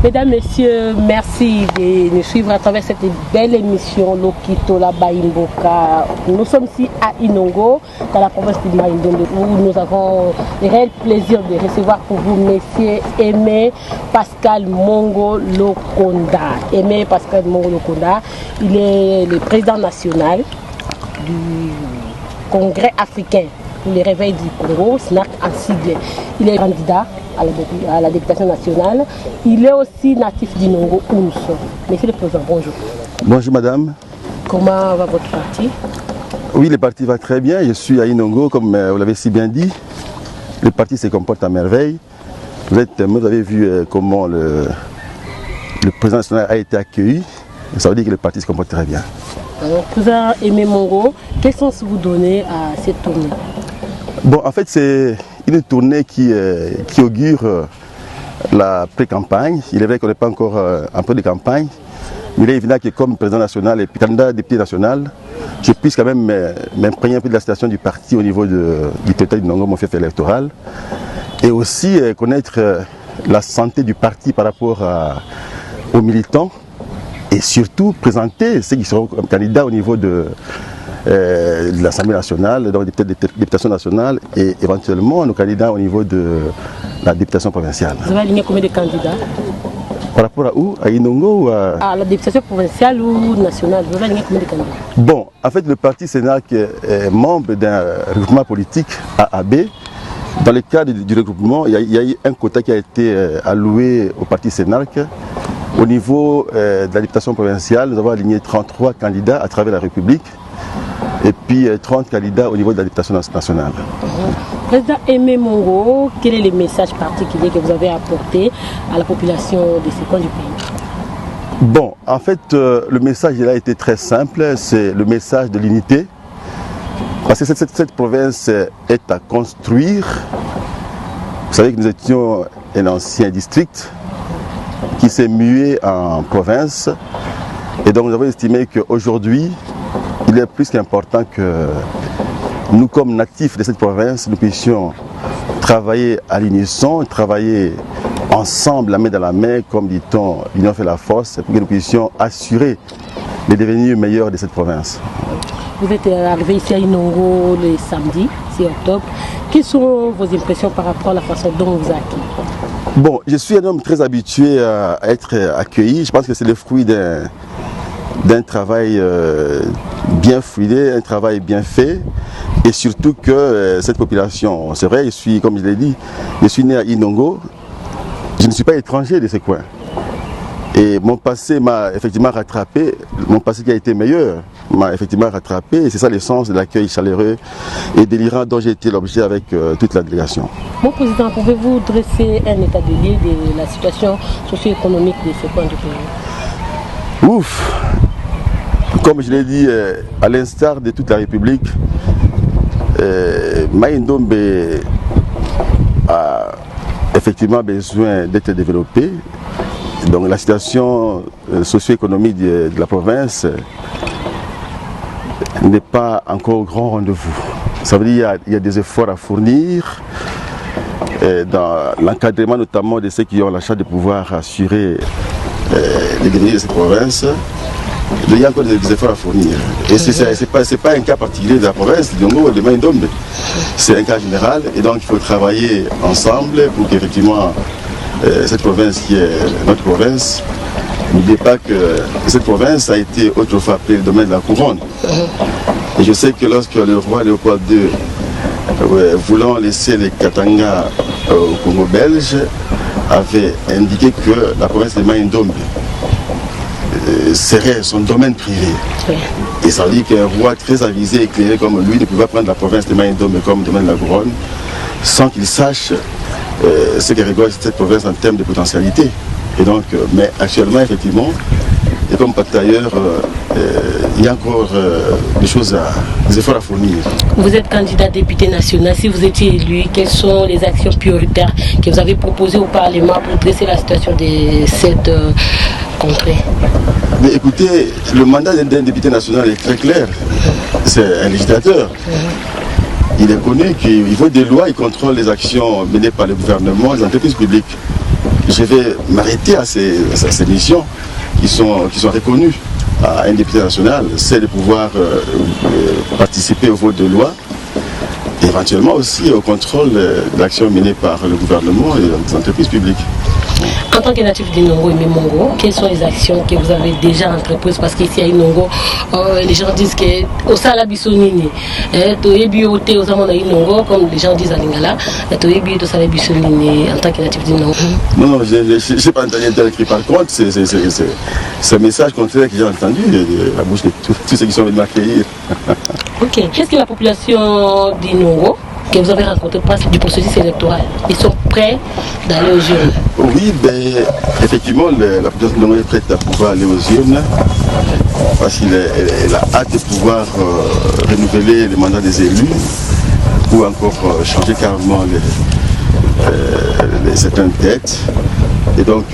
Mesdames, Messieurs, merci de nous suivre à travers cette belle émission Lokito la Baimboka. Nous sommes ici à Inongo, dans la province du Mai-Ndombe, où nous avons le réel plaisir de recevoir pour vous Monsieur Aimé Pascal Mongo Lokonda. Aimé Pascal Mongo Lokonda, il est le président national du Congrès africain pour le réveil du Congo, SNAC en sigle. Il est candidat à la députation nationale. Il est aussi natif d'Inongo, Ounso. Monsieur le Président, bonjour. Bonjour madame. Comment va votre parti? Oui, le parti va très bien. Je suis à Inongo, comme vous l'avez si bien dit. Le parti se comporte à merveille. Vous avez vu comment le président national a été accueilli. Ça veut dire que le parti se comporte très bien. Président Aimé Mongo, quel sens vous donnez à cette tournée? Bon, en fait, c'est une tournée qui augure la pré-campagne. Il est vrai qu'on n'est pas encore en peu de campagne, mais il est évident que comme président national et candidat député national, je puisse quand même m'imprégner un peu de la situation du parti au niveau du territoire du Nongo, mon fief électoral, et aussi connaître la santé du parti par rapport aux militants, et surtout présenter ceux qui seront candidats au niveau de l'Assemblée nationale, donc des députations nationales et éventuellement nos candidats au niveau de la députation provinciale. Vous avez aligné combien de candidats? Par rapport à où? À Inongo ou à la députation provinciale ou nationale? Vous avez aligné combien de candidats? Bon, en fait le parti SNAC est membre d'un regroupement politique AAB. Dans le cadre du regroupement, il y a eu un quota qui a été alloué au parti SNAC. Au niveau de la députation provinciale, nous avons aligné 33 candidats à travers la République et puis 30 candidats au niveau de la députation nationale. Président Aimé Mongo, quel est le message particulier que vous avez apporté à la population de ce coin du pays? Bon, en fait, le message il a été très simple, c'est le message de l'unité. Parce que cette province est à construire. Vous savez que nous étions un ancien district qui s'est mué en province. Et donc nous avons estimé qu'aujourd'hui, il est plus qu'important que nous, comme natifs de cette province, nous puissions travailler à l'unisson, travailler ensemble, la main dans la main, comme dit-on, l'union fait la force, pour que nous puissions assurer le devenir meilleur de cette province. Vous êtes arrivé ici à Inongo le samedi 6 octobre. Quelles sont vos impressions par rapport à la façon dont on vous a accueilli? Bon, je suis un homme très habitué à être accueilli. Je pense que c'est le fruit d'un travail bien fouillé, un travail bien fait. Et surtout que cette population, c'est vrai, comme je l'ai dit, je suis né à Inongo. Je ne suis pas étranger de ce coin. Et mon passé m'a effectivement rattrapé, mon passé qui a été meilleur m'a effectivement rattrapé, et c'est ça l'essence de l'accueil chaleureux et délirant dont j'ai été l'objet avec toute la délégation. Mon président, pouvez-vous dresser un état de lieu de la situation socio-économique de ce coin du pays? Ouf! Comme je l'ai dit, à l'instar de toute la République, Mai-Ndombe a effectivement besoin d'être développé. Donc la situation socio-économique de la province n'est pas encore au grand rendez-vous. Ça veut dire qu'il y a des efforts à fournir dans l'encadrement notamment de ceux qui ont la charge de pouvoir assurer les devenir de cette province. Il y a encore des efforts à fournir. Et ce n'est pas un cas particulier de la province de Mai-Ndombe. C'est un cas général et donc il faut travailler ensemble pour qu'effectivement cette province qui est notre province, n'oubliez pas que cette province a été autrefois appelée le domaine de la couronne. Et je sais que lorsque le roi Léopold II, voulant laisser les Katanga au Congo belge, avait indiqué que la province de Mai-Ndombe serait son domaine privé. Et ça veut dire qu'un roi très avisé, éclairé comme lui, ne pouvait pas prendre la province de Mai-Ndombe comme domaine de la couronne sans qu'il sache ce qui rigole cette province en termes de potentialité. Et donc, mais actuellement, effectivement, et comme partout ailleurs, il y a encore des efforts à fournir. Vous êtes candidat député national. Si vous étiez élu, quelles sont les actions prioritaires que vous avez proposées au Parlement pour dresser la situation de cette contrée? Mais écoutez, le mandat d'un député national est très clair. C'est un législateur. Il est connu qu'il faut des lois, il contrôle les actions menées par le gouvernement, les entreprises publiques. je vais m'arrêter à ces missions qui sont reconnues à un député national, c'est de pouvoir participer au vote de loi, éventuellement aussi au contrôle de l'action menée par le gouvernement et les entreprises publiques. En tant que natif d'Inongo et Mimongo, quelles sont les actions que vous avez déjà entreprises? Parce qu'ici à Inongo, les gens disent que au Salabisonini, Toyebiote aux Amona Inongo, comme les gens disent à Lingala, Toyebiote au Salabisonini en tant que natif d'Inongo. Non, je n'ai pas entendu un tel cri. Par contre, c'est un message contraire que j'ai entendu de la bouche de tous ceux qui sont venus m'accueillir. Ok. Qu'est-ce que la population d'Inongo que vous avez rencontré du processus électoral, ils sont prêts d'aller aux urnes? Oui, effectivement, la population est prête à pouvoir aller aux urnes parce qu'elle a hâte de pouvoir renouveler les mandats des élus ou encore changer carrément certaines têtes. Et donc,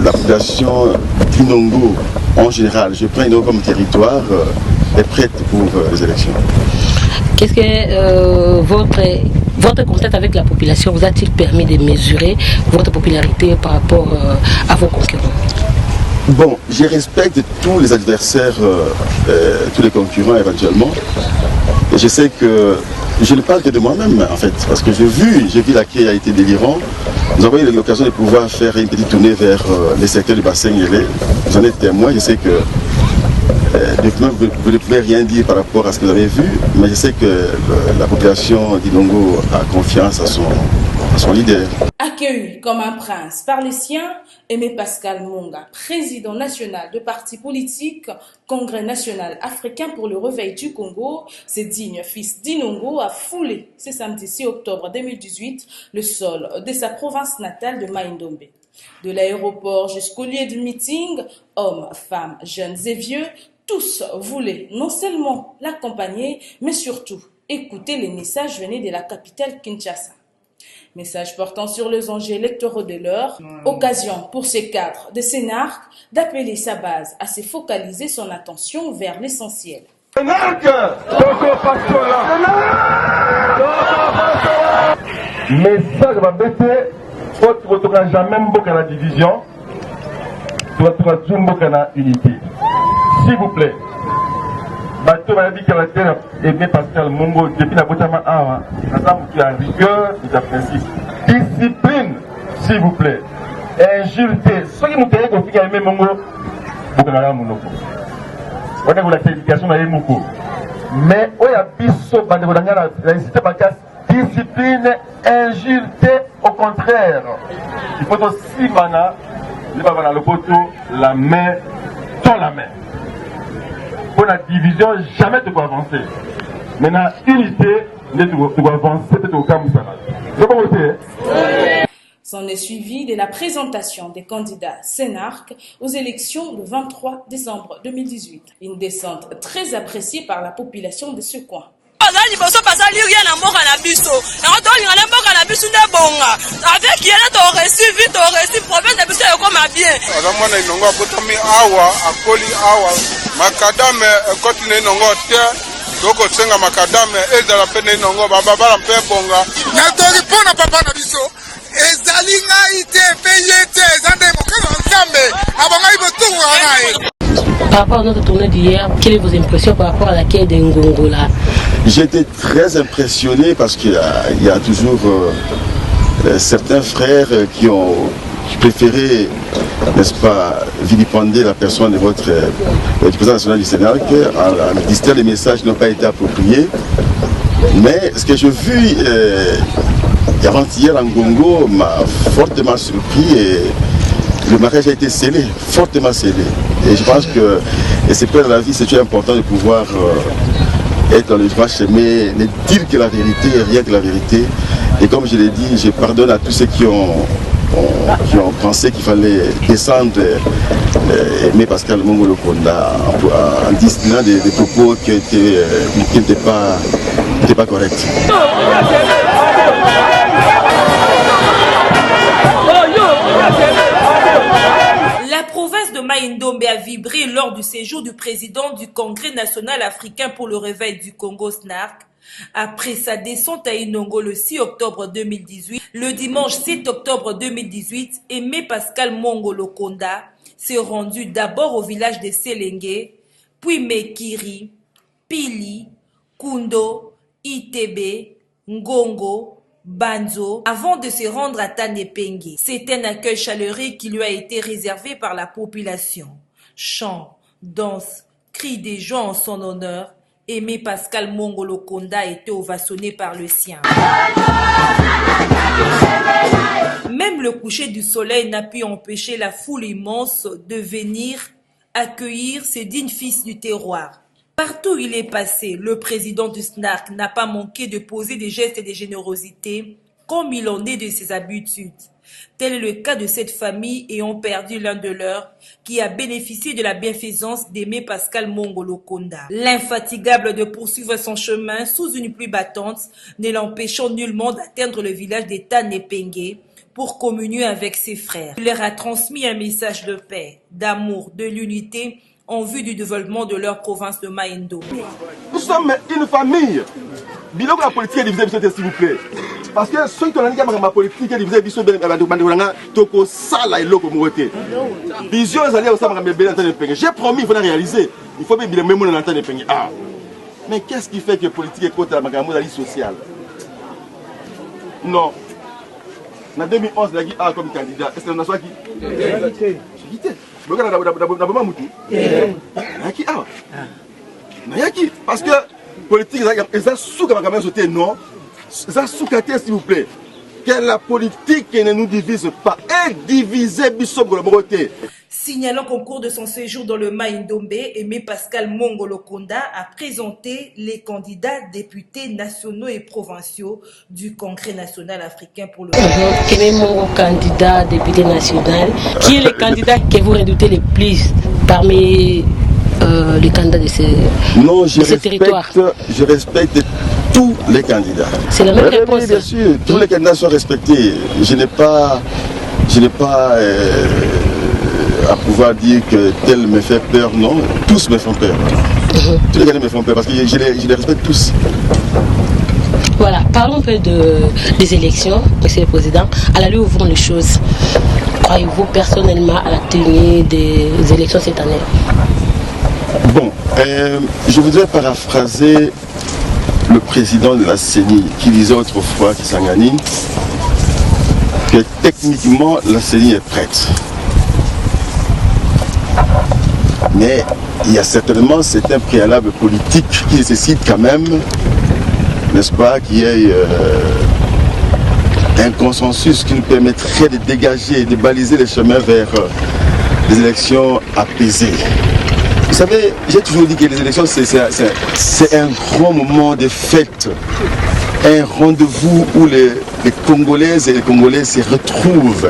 la population d'Inongo, en général, je prends Inongo comme territoire, est prête pour les élections. Qu'est-ce que votre contact avec la population vous a-t-il permis de mesurer votre popularité par rapport à vos concurrents? Bon, je respecte tous les adversaires, tous les concurrents éventuellement. Et je sais que je ne parle que de moi-même en fait, parce que j'ai vu l'accueil a été délirant. Nous avons eu l'occasion de pouvoir faire une petite tournée vers les secteurs du bassin Yélé. J'en ai témoin, je sais que vous ne pouvez rien dire par rapport à ce que vous avez vu, mais je sais que la population d'Inongo a confiance à son leader. Accueilli comme un prince par les siens, Aimé Pascal Monga, président national de parti politique, Congrès national africain pour le réveil du Congo, ce digne fils d'Inongo a foulé ce samedi 6 octobre 2018 le sol de sa province natale de Mai-Ndombe. De l'aéroport jusqu'au lieu du meeting, hommes, femmes, jeunes et vieux, tous voulaient non seulement l'accompagner, mais surtout écouter les messages venus de la capitale Kinshasa. Messages portant sur les enjeux électoraux de l'heure, occasion pour ces cadres de Sénarc d'appeler sa base à se focaliser son attention vers l'essentiel. Message va baisser, tu ne vas jamais beaucoup la division, tu vas toujours la unité. S'il vous plaît, bateau va dire que la terre Aimé Pascal Mongo depuis la Botama Awa, il y a rigueur, il y a principe. Discipline, s'il vous plaît. Injurité. Ceux qui nous disent qu'il y a Aimé Mongo, vous avez la monoko. On a la éducation à Emoko. Mais on a biso, la discipline, injurité, au contraire. Il faut aussi mana, le poteau, la main, dans la main. Pour la division, jamais tu peux avancer. Maintenant, unité, tu dois avancer, tu dois avancer. S'en est suivi de la présentation des candidats Sénarc aux élections le 23 décembre 2018. Une descente très appréciée par la population de ce coin. Doko senga makadame ezala pene nongo baba bala mpe bonga na tori pona papa na biso ezali ngai te peyete zande mokalo nzambe abangai botunga nae. Par rapport à notre tournée d'hier, quelles sont vos impressions par rapport à la quai de Ngongola? J'étais très impressionné parce qu'il y a toujours certains frères qui ont préféré, n'est-ce pas, vilipender la personne de votre du président national du Sénat, en disant que les messages n'ont pas été appropriés. Mais ce que j'ai vu avant-hier en Congo m'a fortement surpris et le mariage a été scellé, fortement scellé. Et je pense que, et c'est pour la vie, c'est important de pouvoir être dans le droit chemin, ne dire que la vérité et rien que la vérité. Et comme je l'ai dit, je pardonne à tous ceux qui ont pensé qu'il fallait descendre Aimé Pascal Mongo Lokonda en disant des propos qui n'étaient pas corrects. La province de Mai-Ndombe a vibré lors du séjour du président du Congrès national africain pour le réveil du Congo SNARC, Après sa descente à Inongo le 6 octobre 2018, le dimanche 7 octobre 2018, Aimé Pascal Mongo Lokonda s'est rendu d'abord au village de Selenge, puis Mekiri, Pili, Kundo, Itebe, Ngongo, Banzo, avant de se rendre à Tanepengue. C'est un accueil chaleureux qui lui a été réservé par la population. Chants, danses, cris des gens en son honneur, Aimé Pascal Mongo Lokonda a été ovationné par le sien. Même le coucher du soleil n'a pu empêcher la foule immense de venir accueillir ces dignes fils du terroir. Partout où il est passé, le président du SNARC n'a pas manqué de poser des gestes de générosité comme il en est de ses habitudes. Tel est le cas de cette famille ayant perdu l'un de leurs qui a bénéficié de la bienfaisance d'Aimé Pascal Mongo Lokonda. L'infatigable de poursuivre son chemin sous une pluie battante, ne l'empêchant nullement d'atteindre le village de Tanepengue pour communier avec ses frères. Il leur a transmis un message de paix, d'amour, de l'unité en vue du développement de leur province de Maïndombe. Nous sommes une famille. Bilan de la politique est divisée, s'il vous plaît. Parce que ceux qui ont dit que la politique est divisée, j'ai promis, il faut la réaliser. Il faut bien le même monde dans le pays. Mais qu'est-ce qui fait que la politique est contre la modalité sociale? Non. En 2011, il y a comme candidat. Est-ce que nous avons qui parce que politique, ils ont sauté, non. Ils ont sauté, s'il vous plaît. Que la politique ne nous divise pas. Et diviser, bisop, collaborer. Signalant qu'au cours de son séjour dans le Maïndombe, Aimé Pascal Mongo Lokonda a présenté les candidats députés nationaux et provinciaux du Congrès national africain pour le Aimé Mongo, candidat député national, qui est le candidat que vous redoutez le plus parmi les candidats de ce territoire? Je respecte tous les candidats. C'est la même réponse. Oui, bien sûr, tous les candidats sont respectés. Je n'ai pas à pouvoir dire que tel me fait peur, non, tous me font peur. Tous les candidats me font peur parce que je les respecte tous. Voilà, parlons un peu des élections, Monsieur le Président. À la lueur où vont les choses, croyez-vous personnellement à la tenue des élections cette année? Bon, je voudrais paraphraser le président de la CENI qui disait autrefois, Kisangani, que techniquement la CENI est prête. Mais il y a certainement certains préalables politiques qui nécessitent quand même, n'est-ce pas, qu'il y ait un consensus qui nous permettrait de dégager, de baliser les chemins vers des élections apaisées. Vous savez, j'ai toujours dit que les élections, c'est un grand moment de fête, un rendez-vous où les Congolaises et les Congolais se retrouvent,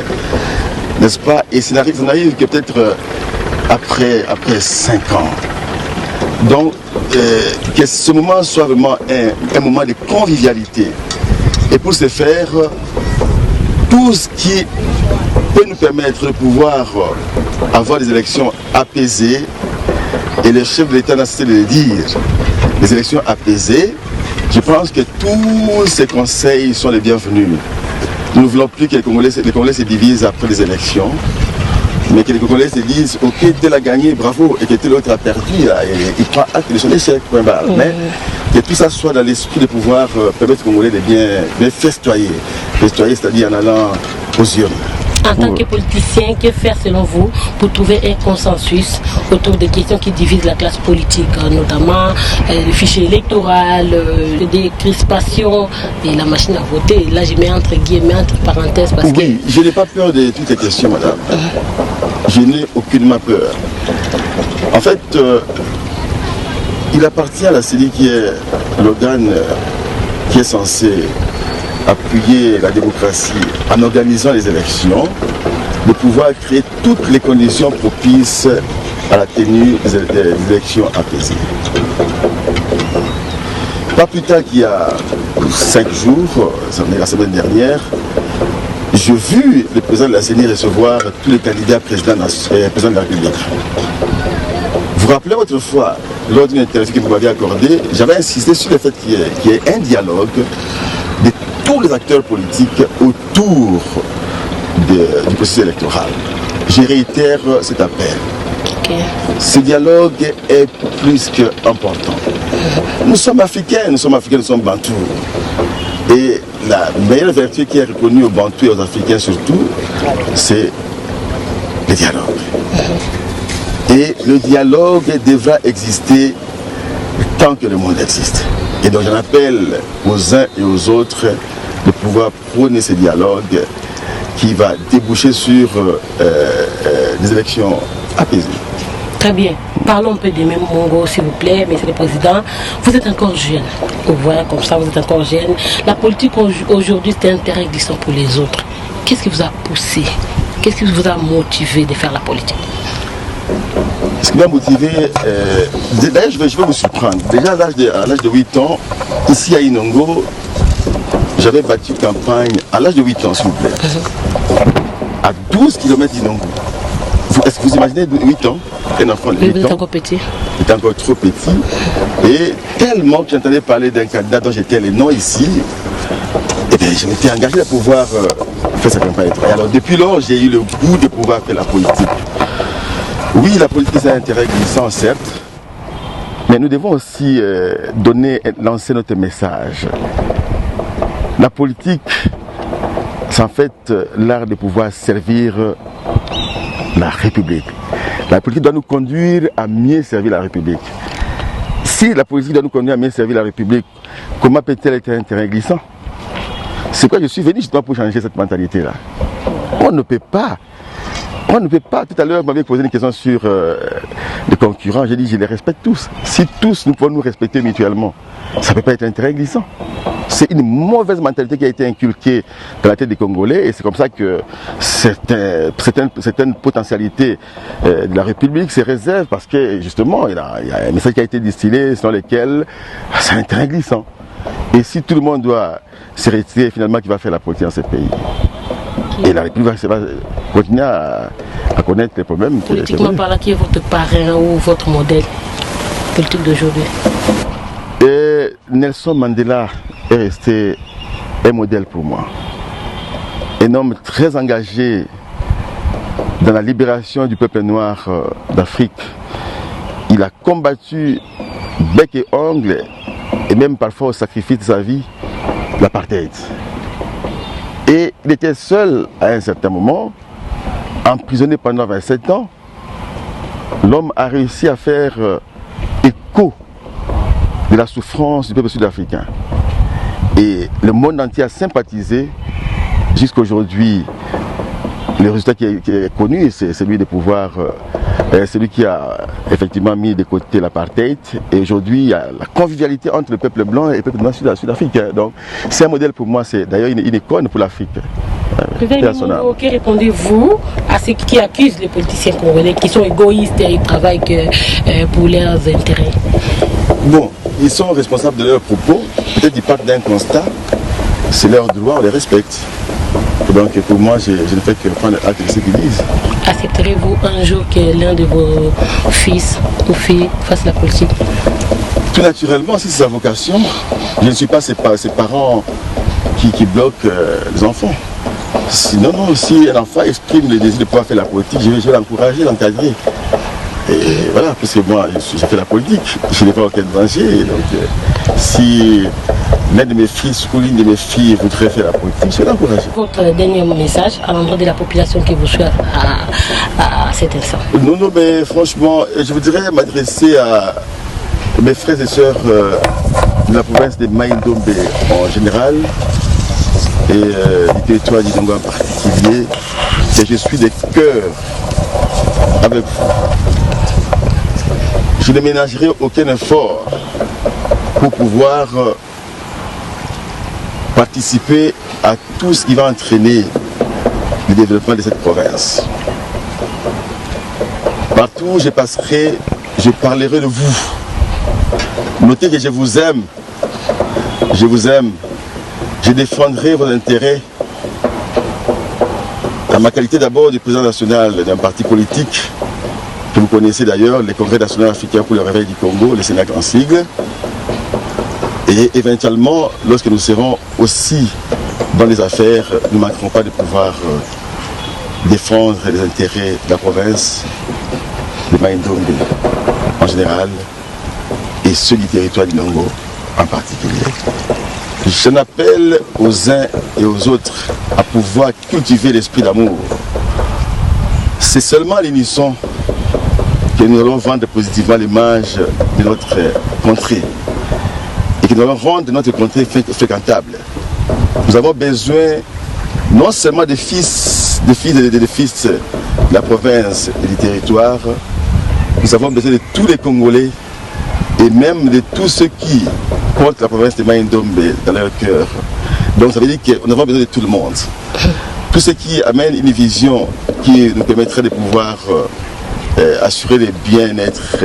n'est-ce pas? Et ça n'arrive que peut-être après 5 ans. Donc, que ce moment soit vraiment un moment de convivialité. Et pour ce faire, tout ce qui peut nous permettre de pouvoir avoir des élections apaisées, et le chef de l'État n'a cessé de le dire, les élections apaisées, je pense que tous ces conseils sont les bienvenus. Nous ne voulons plus que les Congolais se divisent après les élections, mais que les Congolais se disent ok, tel a gagné, bravo, et que tel autre a perdu, là, et il prend acte de son échec, point barre. Mais que tout ça soit dans l'esprit de pouvoir permettre aux Congolais de bien festoyer, c'est-à-dire en allant aux urnes. En tant que politicien, que faire selon vous pour trouver un consensus autour des questions qui divisent la classe politique, notamment le fichier électoral, des crispations et la machine à voter? Là, je mets entre guillemets, entre parenthèses, parce que... Je n'ai pas peur de toutes les questions, madame. Je n'ai aucunement peur. En fait, il appartient à la CENI, qui est l'organe qui est censé appuyer la démocratie en organisant les élections, de pouvoir créer toutes les conditions propices à la tenue des élections apaisées. Pas plus tard qu'il y a 5 jours, la semaine dernière, j'ai vu le président de la CENI recevoir tous les candidats présidents de la République. Vous vous rappelez autrefois, lors d'une interview que vous m'aviez accordée, j'avais insisté sur le fait qu'il y ait un dialogue de tous les acteurs politiques autour du processus électoral. Je réitère cet appel. Okay. Ce dialogue est plus qu'important. Nous sommes africains, nous sommes bantous. Et la meilleure vertu qui est reconnue aux bantous et aux africains surtout, c'est le dialogue. Et le dialogue devra exister tant que le monde existe. Et donc j'en appelle aux uns et aux autres de pouvoir prôner ce dialogue qui va déboucher sur des élections apaisées. Très bien. Parlons un peu des mêmes Mongo, s'il vous plaît, Monsieur le Président. Vous êtes encore jeune. Vous voyez comme ça, vous êtes encore jeune. La politique aujourd'hui, c'est un terrain glissant pour les autres. Qu'est-ce qui vous a poussé? Qu'est-ce qui vous a motivé de faire la politique? Ce qui m'a motivé, d'ailleurs je vais vous surprendre. Déjà à l'âge de 8 ans, ici à Inongo, j'avais battu campagne à l'âge de 8 ans, s'il vous plaît. À 12 km d'Inongo. Est-ce que vous imaginez 8 ans? Un enfant de 8 ans. Vous êtes encore petit. Il était encore trop petit. Et tellement que j'entendais parler d'un candidat dont j'étais le nom ici, et bien, je m'étais engagé à pouvoir faire sa campagne. Et alors depuis lors, j'ai eu le goût de pouvoir faire la politique. Oui, la politique c'est un intérêt glissant, certes, mais nous devons aussi lancer notre message. La politique, c'est en fait l'art de pouvoir servir la République. La politique doit nous conduire à mieux servir la République. Si la politique doit nous conduire à mieux servir la République, comment peut-elle être un terrain glissant? C'est pourquoi je suis venu justement pour changer cette mentalité-là. On ne peut pas. Tout à l'heure, vous m'avez posé une question sur les concurrents. J'ai dit, je les respecte tous. Si tous nous pouvons nous respecter mutuellement, ça ne peut pas être un terrain glissant. C'est une mauvaise mentalité qui a été inculquée dans la tête des Congolais et c'est comme ça que certaines potentialités de la République se réservent parce que justement, il y a un message qui a été distillé selon lequel c'est un terrain glissant. Et si tout le monde doit se retirer, finalement, qui va faire la politique dans ce pays? Et la République va continuer à connaître les problèmes. Politiquement parlant, qui est votre parrain ou votre modèle politique d'aujourd'hui? Nelson Mandela est resté un modèle pour moi. Un homme très engagé dans la libération du peuple noir d'Afrique. Il a combattu bec et ongle et même parfois au sacrifice de sa vie l'apartheid. Et il était seul à un certain moment, emprisonné pendant 27 ans. L'homme a réussi à faire écho de la souffrance du peuple sud-africain. Et le monde entier a sympathisé jusqu'à aujourd'hui. Le résultat qui est connu, c'est celui de pouvoir, celui qui a effectivement mis de côté l'apartheid. Et aujourd'hui, il y a la convivialité entre le peuple blanc et le peuple noir sud-africain. Donc, c'est un modèle pour moi, c'est d'ailleurs une icône pour l'Afrique. Que répondez-vous à ceux qui accusent les politiciens congolais qui sont égoïstes et ils travaillent que pour leurs intérêts? Bon, ils sont responsables de leurs propos. Peut-être qu'ils partent d'un constat. C'est leur droit, on les respecte. Donc pour moi, je ne fais que prendre acte de ce qu'ils disent. Accepterez-vous un jour que l'un de vos fils ou filles fasse la politique? Tout naturellement, si c'est sa vocation, je ne suis pas ses parents qui bloquent les enfants. Sinon, si un enfant exprime le désir de pouvoir faire la politique, je vais l'encourager, l'encadrer. Et voilà, parce que moi, j'ai fait la politique, je n'ai pas aucun danger. Donc, si l'un de mes fils ou l'une de mes filles voudrait faire la politique, je vais l'encourager. Votre dernier message à l'endroit de la population qui vous suit à cet instant? Non, mais franchement, je voudrais m'adresser à mes frères et sœurs de la province de Maïndombe en général et du territoire d'Inongo en particulier, que je suis de cœur avec vous. Je ne ménagerai aucun effort pour pouvoir participer à tout ce qui va entraîner le développement de cette province. Partout où je passerai, je parlerai de vous. Notez que je vous aime. Je vous aime. Je défendrai vos intérêts. Dans ma qualité d'abord du président national d'un parti politique, que vous connaissez d'ailleurs, le Congrès national africain pour le réveil du Congo, le CNAC en sigle. Et éventuellement, lorsque nous serons aussi dans les affaires, nous ne manquerons pas de pouvoir défendre les intérêts de la province, de Mai-Ndombe en général, et ceux du territoire du Congo en particulier. J'en appelle aux uns et aux autres à pouvoir cultiver l'esprit d'amour. C'est seulement à l'unisson que nous allons vendre positivement l'image de notre contrée et que nous allons rendre notre contrée fréquentable. Nous avons besoin non seulement des fils de la province et du territoire, nous avons besoin de tous les Congolais et même de tous ceux qui portent la province de Mai-Ndombe dans leur cœur. Donc ça veut dire que nous avons besoin de tout le monde. Tout ce qui amène une vision qui nous permettrait de pouvoir assurer le bien-être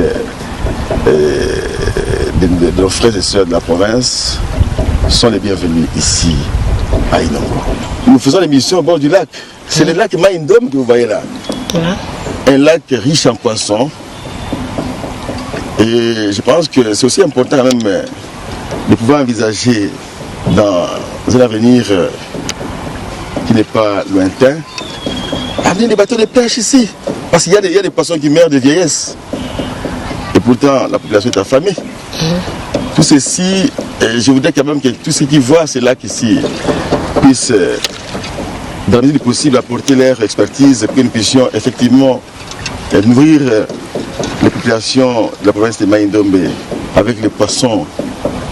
de nos frères et sœurs de la province sont les bienvenus ici à Inongo. Nous faisons l'émission au bord du lac. C'est le lac Mai-Ndombe que vous voyez là. Un lac riche en poissons. Et je pense que c'est aussi important quand même de pouvoir envisager dans un avenir qui n'est pas lointain, amener des bateaux de pêche ici. Parce qu'il y a des poissons qui meurent de vieillesse. Et pourtant, la population est affamée. Tout ceci, je voudrais quand même que tous ceux qui voient ces lacs ici puissent, dans la mesure du possible, apporter leur expertise pour que nous puissions effectivement nourrir les populations de la province de Mai-Ndombe avec les poissons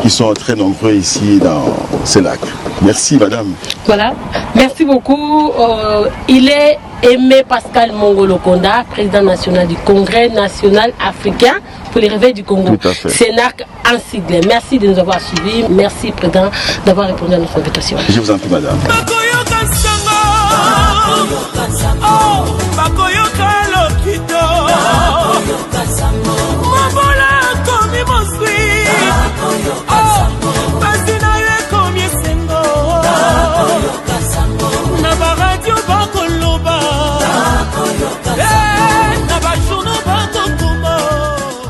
qui sont très nombreux ici dans ces lacs. Merci madame. Voilà, merci beaucoup. Il est Aimé Pascal Mongolo-Konda, président national du Congrès national africain pour le réveil du Congo. CNAC en sigle. Merci de nous avoir suivis. Merci président d'avoir répondu à notre invitation. Je vous en prie madame.